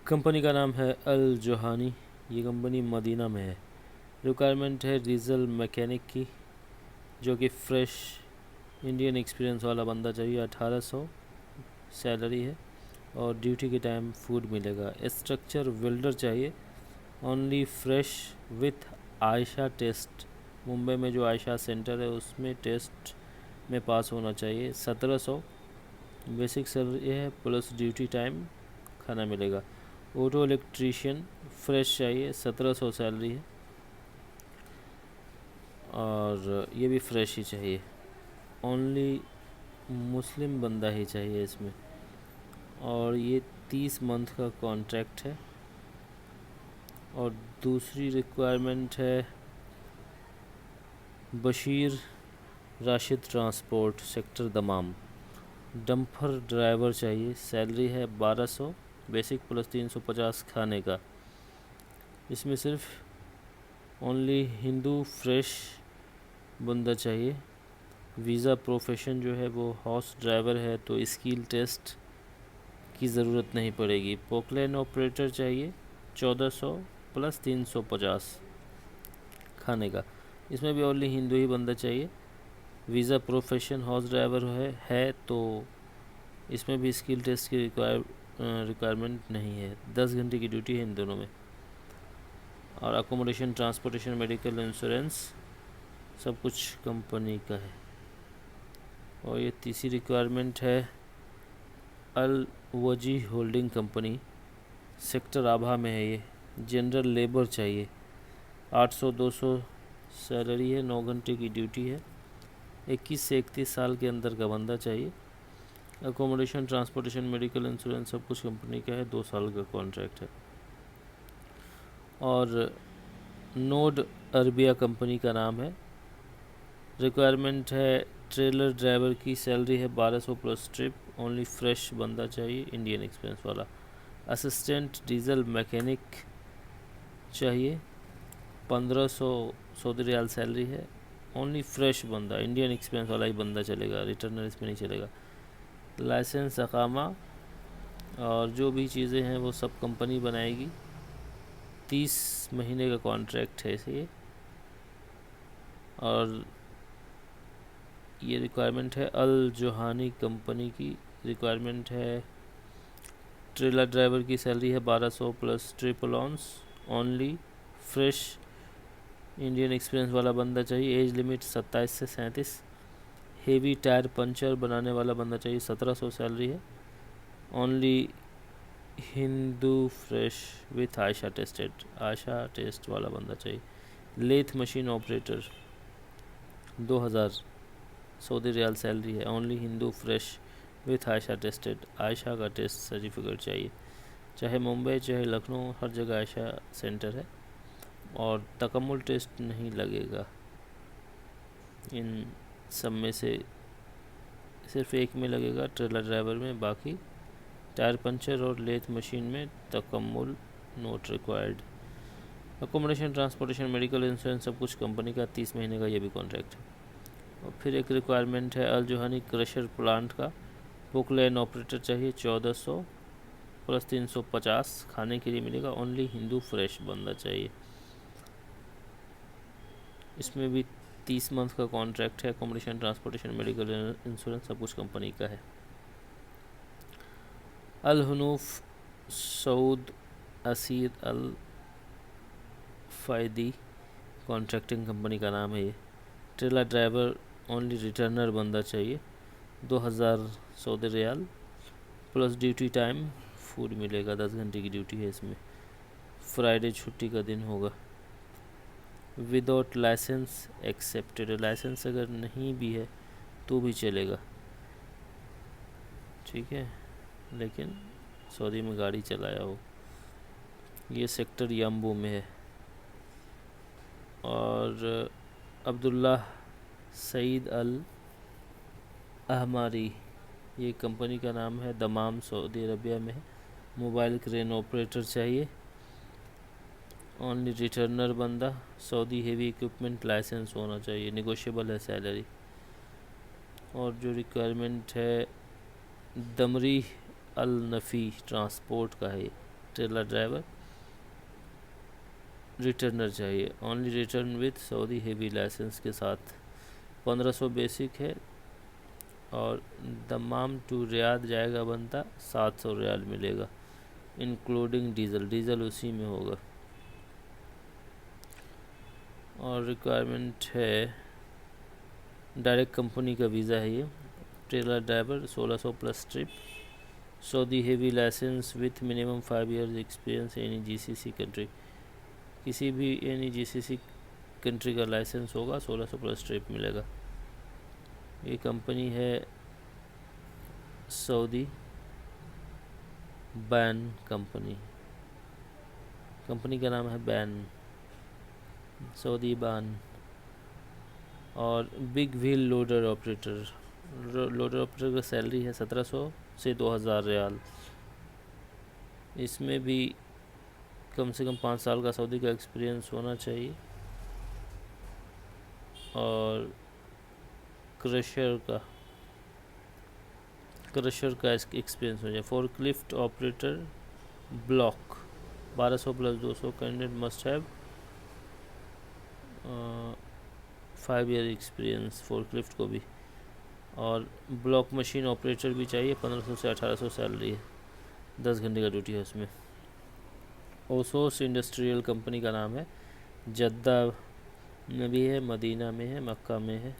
Company का नाम है अल जोहानी। ये कंपनी मदीना में है। रिक्वायरमेंट है डीजल मैकेनिक की, जो कि फ्रेश इंडियन एक्सपीरियंस वाला बंदा चाहिए। 1800 सैलरी है और ड्यूटी के टाइम फूड मिलेगा। स्ट्रक्चर वेल्डर चाहिए, ओनली फ्रेश विथ आयशा टेस्ट। मुंबई में जो आयशा सेंटर है उसमें टेस्ट में पास होना चाहिए। 1700 बेसिक सैलरी है प्लस ड्यूटी टाइम खाना मिलेगा। ऑटो इलेक्ट्रीशियन फ्रेश चाहिए, 1700 सैलरी है और ये भी फ्रेश ही चाहिए। ओनली मुस्लिम बंदा ही चाहिए इसमें, और ये 30 मंथ का कॉन्ट्रैक्ट है। और दूसरी रिक्वायरमेंट है Bashir Rashid transport sector दमाम। Dumper driver चाहिए, सैलरी है 1200 बेसिक प्लस 350 खाने का। इसमें सिर्फ ओनली हिंदू फ्रेश बंदा चाहिए। वीज़ा प्रोफेशन जो है वो हाउस ड्राइवर है, तो स्किल टेस्ट की ज़रूरत नहीं पड़ेगी। पोकलेन ऑपरेटर चाहिए, 1400 प्लस 350 खाने का। इसमें भी ओनली हिंदू ही बंदा चाहिए। वीज़ा प्रोफेशन हाउस ड्राइवर है तो इसमें भी स्किल टेस्ट की रिक्वायरमेंट नहीं है। 10 घंटे की ड्यूटी है इन दोनों में। और अकोमोडेशन, ट्रांसपोर्टेशन, मेडिकल इंश्योरेंस सब कुछ कंपनी का है। और ये तीसरी रिक्वायरमेंट है अल वजी होल्डिंग कंपनी, सेक्टर आभा में है। ये जनरल लेबर चाहिए, 800-200 सैलरी है, 9 घंटे की ड्यूटी है। 21 से 31 साल के अंदर का बंदा चाहिए। अकोमोडेशन, ट्रांसपोर्टेशन, मेडिकल इंश्योरेंस सब कुछ कंपनी का है। 2 साल का कॉन्ट्रैक्ट है। और नोड अरबिया कंपनी का नाम है। रिक्वायरमेंट है ट्रेलर ड्राइवर की, सैलरी है 1200 प्लस ट्रिप। ओनली फ्रेश बंदा चाहिए, इंडियन एक्सपीरियंस वाला। असिस्टेंट डीजल मैकेनिक चाहिए, 1500 सऊदी रियाल सैलरी है। ओनली फ्रेश बंदा, इंडियन एक्सपीरियंस वाला ही बंदा चलेगा, रिटर्नर इसमें नहीं चलेगा। लाइसेंस, अकामा और जो भी चीज़ें हैं वो सब कंपनी बनाएगी। 30 महीने का कॉन्ट्रैक्ट है इसे। और ये रिक्वायरमेंट है अल जोहानी कंपनी की। रिक्वायरमेंट है ट्रेलर ड्राइवर की, सैलरी है 1200 plus trip allowance. Only fresh Indian experience वाला बंदा चाहिए। एज लिमिट 27 से 37। हेवी टायर पंचर बनाने वाला बंदा चाहिए, 1700 सैलरी है। ओनली हिंदू फ्रेश विथ आयशा टेस्ट वाला बंदा चाहिए। Lathe machine operator, 2000 Saudi riyal salary है। ओनली हिंदू फ्रेश विथ आयशा का टेस्ट सर्टिफिकेट चाहिए। चाहे मुंबई चाहे लखनऊ, हर जगह आयशा सेंटर है और तकम्मुल टेस्ट नहीं लगेगा। इन सब में से सिर्फ एक में लगेगा, ट्रेलर ड्राइवर में। बाकी टायर पंचर और लेथ मशीन में तकम्मुल not required. Accommodation, transportation, medical insurance सब कुछ कंपनी का। 30 महीने का ये भी कॉन्ट्रैक्ट है। और फिर एक रिक्वायरमेंट है अल जोहानी क्रशर प्लांट का। पोकलेन ऑपरेटर चाहिए, 1400 प्लस 350 खाने के लिए मिलेगा। ओनली हिंदू फ्रेश बंदा चाहिए। इसमें भी 30 मंथ का कॉन्ट्रैक्ट है। अकोमोडेशन, ट्रांसपोर्टेशन, मेडिकल इंश्योरेंस सब कुछ कंपनी का है। अल हनूफ सऊद असीर अल फ़ायदी कॉन्ट्रैक्टिंग कंपनी का नाम है ये। ट्रेलर ड्राइवर, ओनली रिटर्नर बंदा चाहिए, 2000 Saudi riyal plus duty time food मिलेगा। 10 घंटे की ड्यूटी है इसमें। फ्राइडे छुट्टी का दिन होगा। Without licence accepted. लाइसेंस अगर नहीं भी है तो भी चलेगा, ठीक है, लेकिन सऊदी में गाड़ी चलाया हो। ये सेक्टर यम्बू में है। और अब्दुल्ला सईद अल अहमारी, ये कंपनी का नाम है, दमाम सऊदी अरबिया में है। मोबाइल क्रेन ऑपरेटर चाहिए, ओनली रिटर्नर बंदा। सऊदी हेवी इक्विपमेंट लाइसेंस होना चाहिए, निगोशिएबल है सैलरी। और जो रिक्वायरमेंट है दमरी अल नफ़ी ट्रांसपोर्ट का है, ट्रेलर ड्राइवर, रिटर्नर चाहिए, only return with Saudi heavy licence के साथ। 1500 बेसिक है और दमाम टू रियाद जाएगा बनता 700 रियाल मिलेगा, इंक्लूडिंग डीजल, डीजल उसी में होगा। और रिक्वायरमेंट है डायरेक्ट कंपनी का वीज़ा है ये। Trailer driver 1600 plus trip, Saudi heavy licence with minimum 5 years experience any GCC country, किसी भी एनी जीसीसी कंट्री का लाइसेंस होगा 1600 प्लस ट्रिप मिलेगा। ये कंपनी है सऊदी बैन कंपनी, कंपनी का नाम है बैन, सऊदी बैन। और big wheel loader operator, loader operator का सैलरी है 1700 से 2000 रियाल। इसमें भी कम से कम 5 साल का सऊदी का एक्सपीरियंस होना चाहिए। और क्रशर का एक्सपीरियंस हो जाए। Forklift operator block 1200 plus 200, candidate must have 5 year experience forklift को भी। और ब्लॉक मशीन ऑपरेटर भी चाहिए, 1500 से 1800 सैलरी है, 10 घंटे का ड्यूटी है उसमें। ओसोस इंडस्ट्रियल कंपनी का नाम है, जद्दा में भी है, मदीना में है, मक्का में है,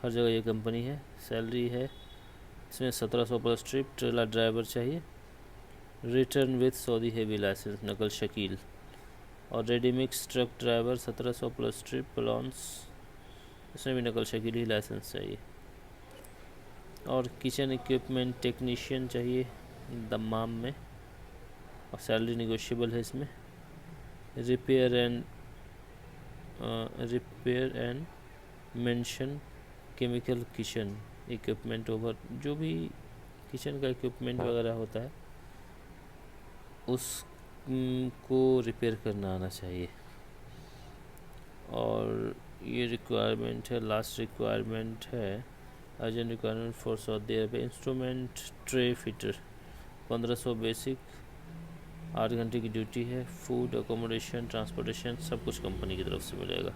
हर जगह ये कंपनी है। सैलरी है इसमें 1700 प्लस ट्रिप, ट्रेलर ड्राइवर चाहिए, return with Saudi heavy licence, नकल शकील। और readymix truck driver 1700 plus trip plans, इसमें भी नकल शकील ही लाइसेंस चाहिए। और किचन इक्विपमेंट टेक्नीशियन चाहिए दम्माम में, और सैलरी नेगोशिएबल है इसमें। Repair and maintenance chemical kitchen equipment over, जो भी किचन का इक्विपमेंट वगैरह होता है उसको रिपेयर करना आना चाहिए। और ये रिक्वायरमेंट है, लास्ट रिक्वायरमेंट है, urgent requirement for Saudi Arab instrument tray fitter, 1500 basic, 8 घंटे की ड्यूटी है, फूड अकोमोडेशन ट्रांसपोर्टेशन सब कुछ कंपनी की तरफ से मिलेगा।